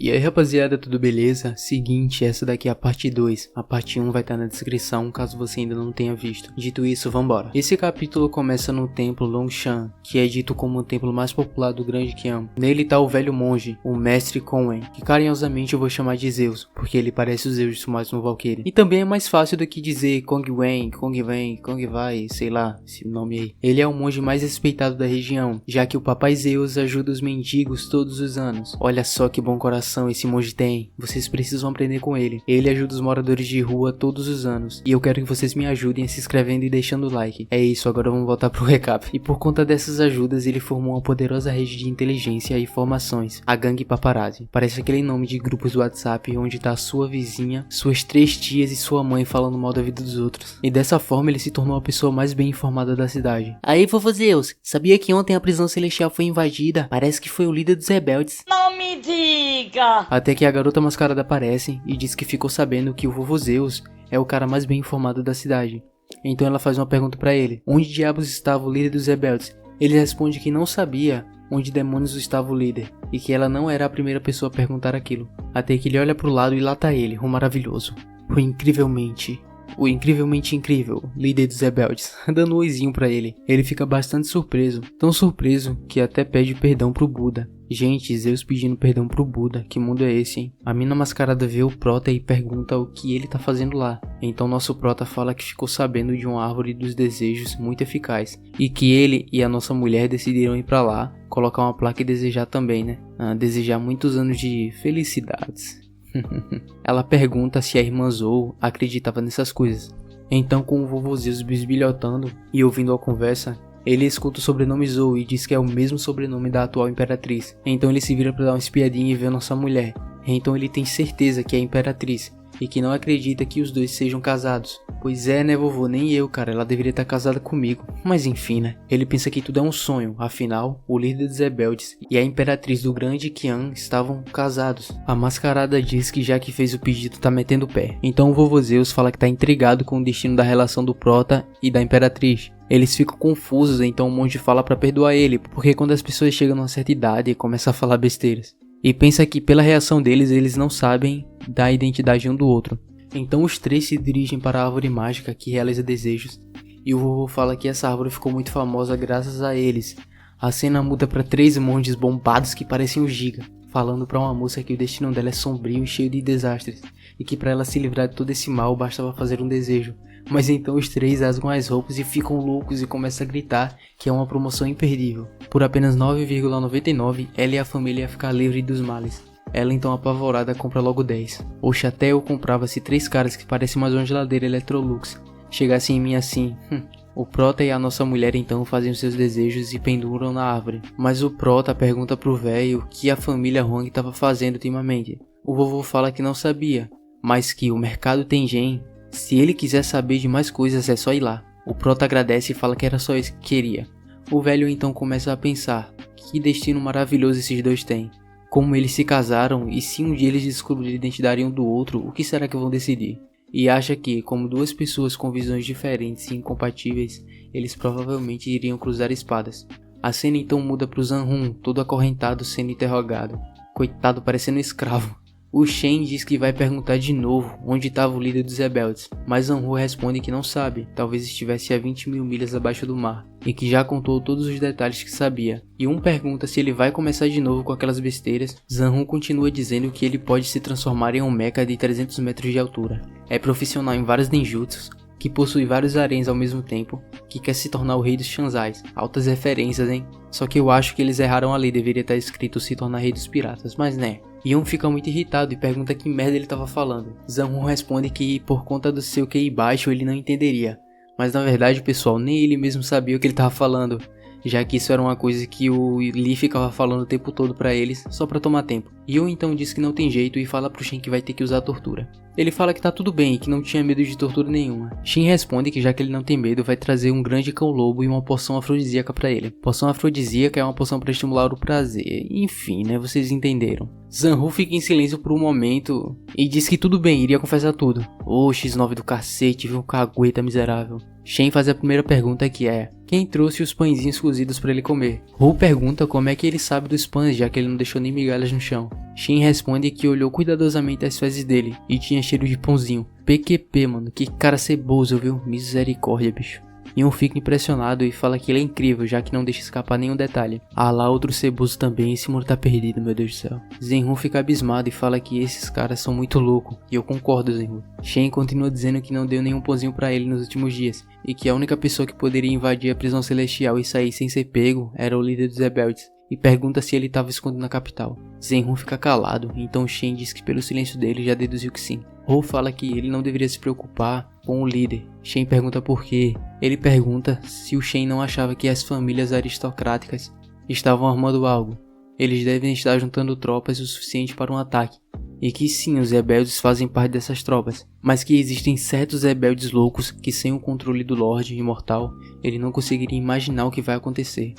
E aí rapaziada, tudo beleza? Seguinte, essa daqui é a parte 2. A parte 1 vai estar na descrição caso você ainda não tenha visto. Dito isso, vambora. Esse capítulo começa no templo Longshan, que é dito como o templo mais popular do Grande Qian. Nele tá o velho monge, o mestre Conwen, que carinhosamente eu vou chamar de Zeus, porque ele parece o Zeus de Sumatsu Valkyrie. E também é mais fácil do que dizer Kongwen, Kongwen, Kongwai, sei lá, esse nome aí. Ele é o monge mais respeitado da região, já que o papai Zeus ajuda os mendigos todos os anos. Olha só que bom coração esse monge tem, vocês precisam aprender com ele. Ele ajuda os moradores de rua todos os anos, e eu quero que vocês me ajudem se inscrevendo e deixando o like. É isso, agora vamos voltar pro recap. E por conta dessas ajudas, ele formou uma poderosa rede de inteligência e informações, a Gangue Paparazzi. Parece aquele nome de grupos do WhatsApp onde tá a sua vizinha, suas 3 tias e sua mãe falando mal da vida dos outros. E dessa forma ele se tornou a pessoa mais bem informada da cidade. Aí, vovô Zeus, sabia que ontem a prisão celestial foi invadida? Parece que foi o líder dos rebeldes. Não me diga! Até que a garota mascarada aparece e diz que ficou sabendo que o vovô Zeus é o cara mais bem informado da cidade. Então ela faz uma pergunta pra ele: onde diabos estava o líder dos rebeldes? Ele responde que não sabia onde demônios estava o líder, e que ela não era a primeira pessoa a perguntar aquilo. Até que ele olha pro lado e lá tá ele, o maravilhoso, o incrivelmente incrível líder dos rebeldes, dando um oizinho pra ele. Ele fica bastante surpreso, tão surpreso que até pede perdão pro Buda. Gente, Zeus pedindo perdão pro Buda, que mundo é esse, hein? A mina mascarada vê o Prota e pergunta o que ele tá fazendo lá. Então nosso Prota fala que ficou sabendo de uma árvore dos desejos muito eficaz, e que ele e a nossa mulher decidiram ir pra lá, colocar uma placa e desejar também, né? Desejar muitos anos de felicidades. Ela pergunta se a irmã Zou acreditava nessas coisas. Então, com o vovô Zeus bisbilhotando e ouvindo a conversa, ele escuta o sobrenome Zou e diz que é o mesmo sobrenome da atual imperatriz. Então ele se vira para dar uma espiadinha e vê a nossa mulher. Então ele tem certeza que é a imperatriz e que não acredita que os dois sejam casados. Pois é, né, vovô, nem eu, cara, ela deveria estar casada comigo. Mas enfim, né, ele pensa que tudo é um sonho. Afinal, o líder dos rebeldes e a imperatriz do Grande Qian estavam casados. A mascarada diz que já que fez o pedido tá metendo o pé. Então o vovô Zeus fala que tá intrigado com o destino da relação do Prota e da imperatriz. Eles ficam confusos, então o monge fala pra perdoar ele, porque quando as pessoas chegam numa certa idade, começam a falar besteiras. E pensa que pela reação deles, eles não sabem da identidade um do outro. Então os 3 se dirigem para a árvore mágica que realiza desejos, e o vovô fala que essa árvore ficou muito famosa graças a eles. A cena muda para 3 monges bombados que parecem o Giga, falando para uma moça que o destino dela é sombrio e cheio de desastres, e que para ela se livrar de todo esse mal bastava fazer um desejo. Mas então os 3 rasgam as roupas e ficam loucos e começam a gritar que é uma promoção imperdível. Por apenas 9,99 ela e a família ia ficar livre dos males. Ela então apavorada compra logo 10. Oxe, até eu comprava se 3 caras que parecem mais uma geladeira Electrolux chegassem em mim assim. O Prota e a nossa mulher então fazem os seus desejos e penduram na árvore. Mas o Prota pergunta pro velho o que a família Huang estava fazendo ultimamente. O vovô fala que não sabia, mas que o mercado Tengen, se ele quiser saber de mais coisas é só ir lá. O Prota agradece e fala que era só isso que queria. O velho então começa a pensar, que destino maravilhoso esses dois têm. Como eles se casaram e se um dia eles descobrirem a identidade um do outro, o que será que vão decidir? E acha que, como 2 pessoas com visões diferentes e incompatíveis, eles provavelmente iriam cruzar espadas. A cena então muda pro Zanrun, todo acorrentado sendo interrogado. Coitado, parecendo um escravo. O Shen diz que vai perguntar de novo onde estava o líder dos rebeldes, mas Zanrun responde que não sabe, talvez estivesse a 20 mil milhas abaixo do mar, e que já contou todos os detalhes que sabia. E pergunta se ele vai começar de novo com aquelas besteiras. Zanrun continua dizendo que ele pode se transformar em um mecha de 300 metros de altura. É profissional em vários ninjutsus, que possui vários haréns ao mesmo tempo, que quer se tornar o rei dos Shanzais. Altas referências, hein? Só que eu acho que eles erraram ali, deveria estar escrito se tornar rei dos piratas, mas né. Yun fica muito irritado e pergunta que merda ele estava falando. Zanrun responde que por conta do seu QI baixo ele não entenderia. Mas na verdade, pessoal, nem ele mesmo sabia o que ele estava falando, já que isso era uma coisa que o Lee ficava falando o tempo todo pra eles, só pra tomar tempo. Yun então diz que não tem jeito e fala pro Shen que vai ter que usar a tortura. Ele fala que tá tudo bem e que não tinha medo de tortura nenhuma. Shen responde que já que ele não tem medo, vai trazer um grande cão-lobo e uma poção afrodisíaca pra ele. Poção afrodisíaca é uma poção pra estimular o prazer. Enfim, né, vocês entenderam. Zanrun fica em silêncio por um momento e diz que tudo bem, iria confessar tudo. Ô, X9 do cacete, viu, cagueta miserável. Shen faz a primeira pergunta que é quem trouxe os pãezinhos cozidos para ele comer. Ru pergunta como é que ele sabe dos pães, já que ele não deixou nem migalhas no chão. Shen responde que olhou cuidadosamente as fezes dele e tinha cheiro de pãozinho. PQP, mano, que cara ceboso, viu? Misericórdia, bicho. Yon fica impressionado e fala que ele é incrível, já que não deixa escapar nenhum detalhe. Ah lá, outro ceboso também, esse mundo tá perdido, meu Deus do céu. Zenhun fica abismado e fala que esses caras são muito loucos, e eu concordo, Zenhun. Shen continua dizendo que não deu nenhum pãozinho pra ele nos últimos dias, e que a única pessoa que poderia invadir a prisão celestial e sair sem ser pego era o líder dos rebeldes, e pergunta se ele estava escondido na capital. Zenhun fica calado, então Shen diz que pelo silêncio dele já deduziu que sim. Rou fala que ele não deveria se preocupar com o líder. Shen pergunta por quê. Ele pergunta se o Shen não achava que as famílias aristocráticas estavam armando algo. Eles devem estar juntando tropas o suficiente para um ataque. E que sim, os rebeldes fazem parte dessas tropas, mas que existem certos rebeldes loucos que sem o controle do Lorde Imortal, ele não conseguiria imaginar o que vai acontecer.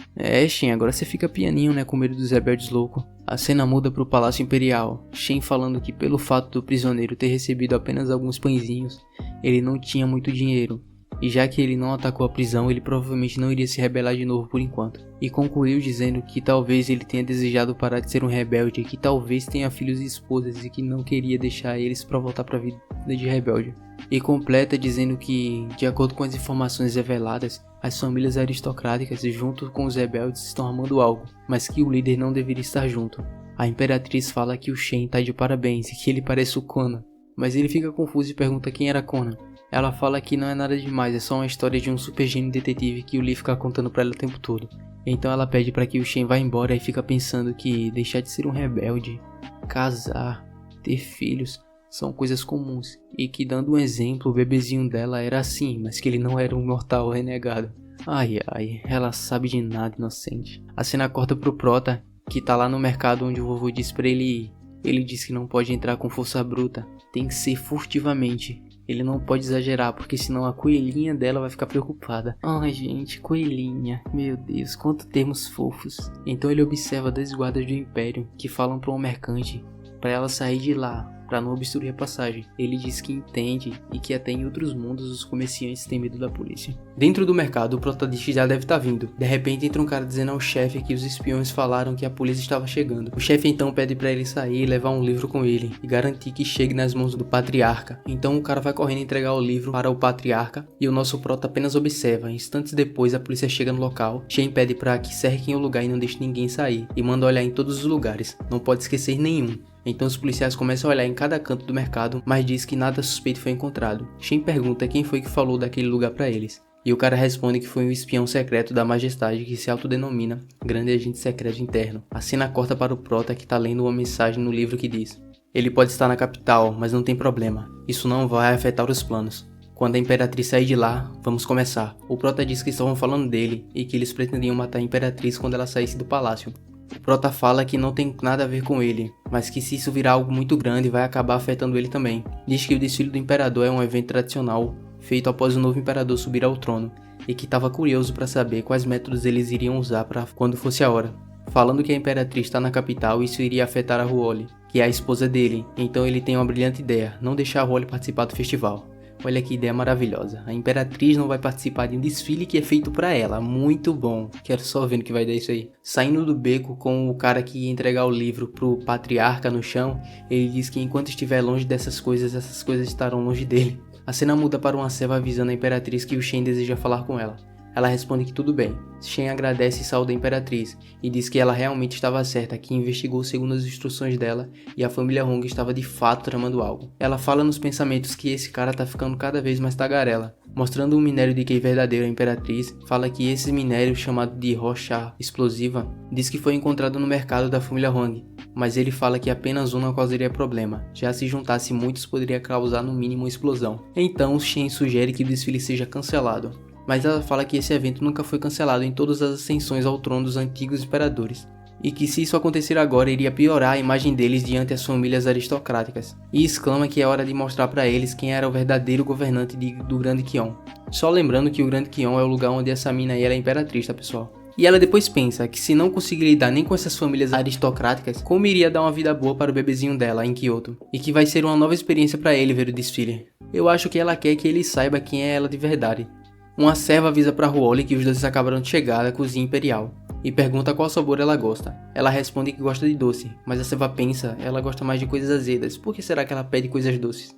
Shen, agora você fica pianinho, né, com medo dos rebeldes loucos. A cena muda para o Palácio Imperial, Shen falando que pelo fato do prisioneiro ter recebido apenas alguns pãezinhos, ele não tinha muito dinheiro. E já que ele não atacou a prisão, ele provavelmente não iria se rebelar de novo por enquanto. E concluiu dizendo que talvez ele tenha desejado parar de ser um rebelde, que talvez tenha filhos e esposas e que não queria deixar eles para voltar para a vida de rebelde. E completa dizendo que, de acordo com as informações reveladas, as famílias aristocráticas junto com os rebeldes estão armando algo, mas que o líder não deveria estar junto. A Imperatriz fala que o Shen tá de parabéns e que ele parece o Conan, mas ele fica confuso e pergunta quem era Conan. Ela fala que não é nada demais, é só uma história de um super gênio detetive que o Lee fica contando pra ela o tempo todo. Então ela pede pra que o Shen vá embora e fica pensando que deixar de ser um rebelde, casar, ter filhos, são coisas comuns. E que dando um exemplo, o bebezinho dela era assim, mas que ele não era um mortal renegado. Ai ai, ela sabe de nada, inocente. A cena corta pro Prota, que tá lá no mercado onde o vovô diz pra ele ir. Ele diz que não pode entrar com força bruta, tem que ser furtivamente. Ele não pode exagerar, porque senão a coelhinha dela vai ficar preocupada. Ai gente, coelhinha, meu Deus, quantos termos fofos. Então ele observa dois guardas do Império, que falam para um mercante, para ela sair de lá, para não obstruir a passagem. Ele diz que entende e que até em outros mundos os comerciantes têm medo da polícia. Dentro do mercado, o protagonista já deve estar vindo. De repente entra um cara dizendo ao chefe que os espiões falaram que a polícia estava chegando. O chefe então pede para ele sair e levar um livro com ele e garantir que chegue nas mãos do patriarca. Então o cara vai correndo entregar o livro para o patriarca e o nosso prota apenas observa. Instantes depois a polícia chega no local. Shen pede para que cerquem o lugar e não deixe ninguém sair e manda olhar em todos os lugares. Não pode esquecer nenhum. Então os policiais começam a olhar em cada canto do mercado, mas diz que nada suspeito foi encontrado. Shen pergunta quem foi que falou daquele lugar para eles. E o cara responde que foi um espião secreto da Majestade que se autodenomina Grande Agente Secreto Interno. A cena corta para o Prota que tá lendo uma mensagem no livro que diz: ele pode estar na capital, mas não tem problema. Isso não vai afetar os planos. Quando a Imperatriz sair de lá, vamos começar. O Prota diz que estavam falando dele e que eles pretendiam matar a Imperatriz quando ela saísse do palácio. O Prota fala que não tem nada a ver com ele, mas que se isso virar algo muito grande vai acabar afetando ele também. Diz que o desfile do Imperador é um evento tradicional, feito após o novo Imperador subir ao trono, e que estava curioso para saber quais métodos eles iriam usar para quando fosse a hora. Falando que a Imperatriz está na capital, isso iria afetar a Ruoli, que é a esposa dele, então ele tem uma brilhante ideia, não deixar a Ruoli participar do festival. Olha que ideia maravilhosa. A Imperatriz não vai participar de um desfile que é feito pra ela. Muito bom. Quero só ver no que vai dar isso aí. Saindo do beco com o cara que ia entregar o livro pro patriarca no chão, ele diz que enquanto estiver longe dessas coisas, essas coisas estarão longe dele. A cena muda para uma serva avisando a Imperatriz que o Shen deseja falar com ela. Ela responde que tudo bem. Shen agradece e saúda a Imperatriz e diz que ela realmente estava certa, que investigou segundo as instruções dela e a família Hong estava de fato tramando algo. Ela fala nos pensamentos que esse cara tá ficando cada vez mais tagarela. Mostrando um minério de Kei verdadeiro, a Imperatriz fala que esse minério, chamado de rocha explosiva, diz que foi encontrado no mercado da família Hong, mas ele fala que apenas um não causaria problema, já se juntasse muitos poderia causar no mínimo uma explosão. Então Shen sugere que o desfile seja cancelado. Mas ela fala que esse evento nunca foi cancelado em todas as ascensões ao trono dos antigos imperadores, e que se isso acontecer agora iria piorar a imagem deles diante as famílias aristocráticas, e exclama que é hora de mostrar para eles quem era o verdadeiro governante do Grande Qion. Só lembrando que o Grande Qion é o lugar onde essa mina aí era imperatriz, tá pessoal? E ela depois pensa que se não conseguir lidar nem com essas famílias aristocráticas, como iria dar uma vida boa para o bebezinho dela em Kyoto, e que vai ser uma nova experiência para ele ver o desfile. Eu acho que ela quer que ele saiba quem é ela de verdade. Uma serva avisa pra Ruoli que os doces acabaram de chegar da cozinha imperial e pergunta qual sabor ela gosta. Ela responde que gosta de doce, mas a serva pensa, ela gosta mais de coisas azedas, por que será que ela pede coisas doces?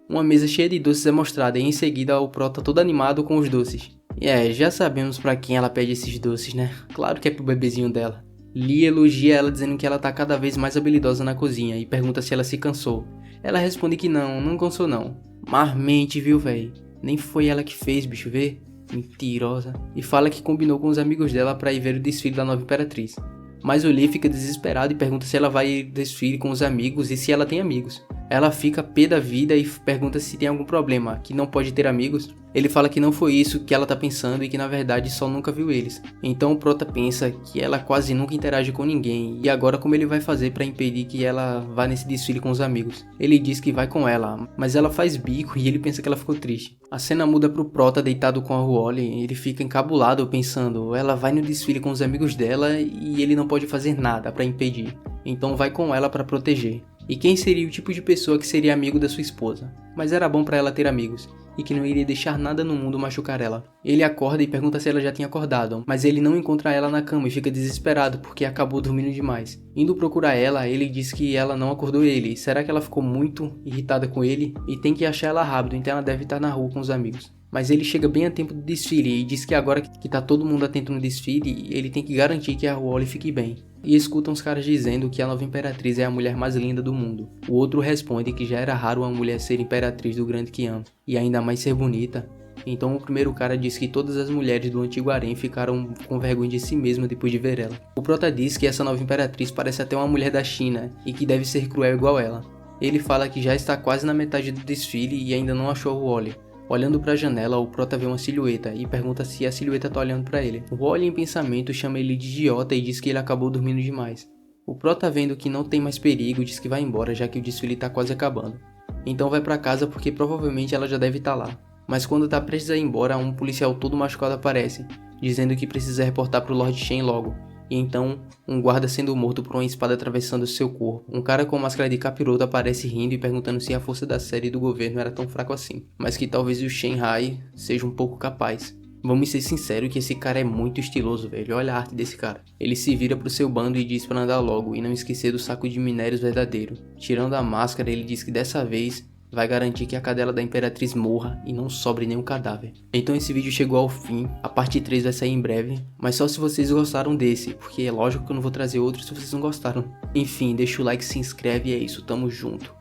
Uma mesa cheia de doces é mostrada e em seguida o Prota todo animado com os doces. E já sabemos pra quem ela pede esses doces, né? Claro que é pro bebezinho dela. Lee elogia ela dizendo que ela tá cada vez mais habilidosa na cozinha e pergunta se ela se cansou. Ela responde que não cansou não. Mas mente, viu, véi? Nem foi ela que fez, bicho, vê? Mentirosa. E fala que combinou com os amigos dela pra ir ver o desfile da nova Imperatriz. Mas o Lee fica desesperado e pergunta se ela vai ir desfile com os amigos e se ela tem amigos. Ela fica pé da vida e pergunta se tem algum problema, que não pode ter amigos. Ele fala que não foi isso que ela tá pensando e que na verdade só nunca viu eles. Então o Prota pensa que ela quase nunca interage com ninguém e agora como ele vai fazer pra impedir que ela vá nesse desfile com os amigos. Ele diz que vai com ela, mas ela faz bico e ele pensa que ela ficou triste. A cena muda pro Prota deitado com a Ruoli e ele fica encabulado pensando, ela vai no desfile com os amigos dela e ele não pode fazer nada pra impedir. Então vai com ela pra proteger. E quem seria o tipo de pessoa que seria amigo da sua esposa? Mas era bom pra ela ter amigos, e que não iria deixar nada no mundo machucar ela. Ele acorda e pergunta se ela já tinha acordado, mas ele não encontra ela na cama e fica desesperado porque acabou dormindo demais. Indo procurar ela, ele diz que ela não acordou ele. Será que ela ficou muito irritada com ele? E tem que achar ela rápido, então ela deve estar na rua com os amigos. Mas ele chega bem a tempo do desfile e diz que agora que tá todo mundo atento no desfile, ele tem que garantir que a Ruoli fique bem. E escuta uns caras dizendo que a nova Imperatriz é a mulher mais linda do mundo. O outro responde que já era raro uma mulher ser Imperatriz do Grande Qian, e ainda mais ser bonita. Então o primeiro cara diz que todas as mulheres do antigo harém ficaram com vergonha de si mesmas depois de ver ela. O Prota diz que essa nova Imperatriz parece até uma mulher da China, e que deve ser cruel igual ela. Ele fala que já está quase na metade do desfile e ainda não achou a Ruoli. Olhando para a janela, o Prota vê uma silhueta e pergunta se a silhueta tá olhando para ele. O Ruoli em pensamento chama ele de idiota e diz que ele acabou dormindo demais. O Prota vendo que não tem mais perigo diz que vai embora já que o desfile tá quase acabando. Então vai para casa porque provavelmente ela já deve estar lá. Mas quando tá prestes a ir embora, um policial todo machucado aparece, dizendo que precisa reportar pro Lord Shen logo. E então, um guarda sendo morto por uma espada atravessando seu corpo. Um cara com máscara de capiroto aparece rindo e perguntando se a força da série do governo era tão fraco assim, mas que talvez o Shenhai seja um pouco capaz. Vamos ser sinceros que esse cara é muito estiloso, velho. Olha a arte desse cara. Ele se vira pro seu bando e diz pra andar logo e não esquecer do saco de minérios verdadeiro. Tirando a máscara, ele diz que dessa vez vai garantir que a cadela da Imperatriz morra e não sobre nenhum cadáver. Então esse vídeo chegou ao fim, a parte 3 vai sair em breve, mas só se vocês gostaram desse, porque é lógico que eu não vou trazer outro se vocês não gostaram. Enfim, deixa o like, se inscreve e é isso, tamo junto.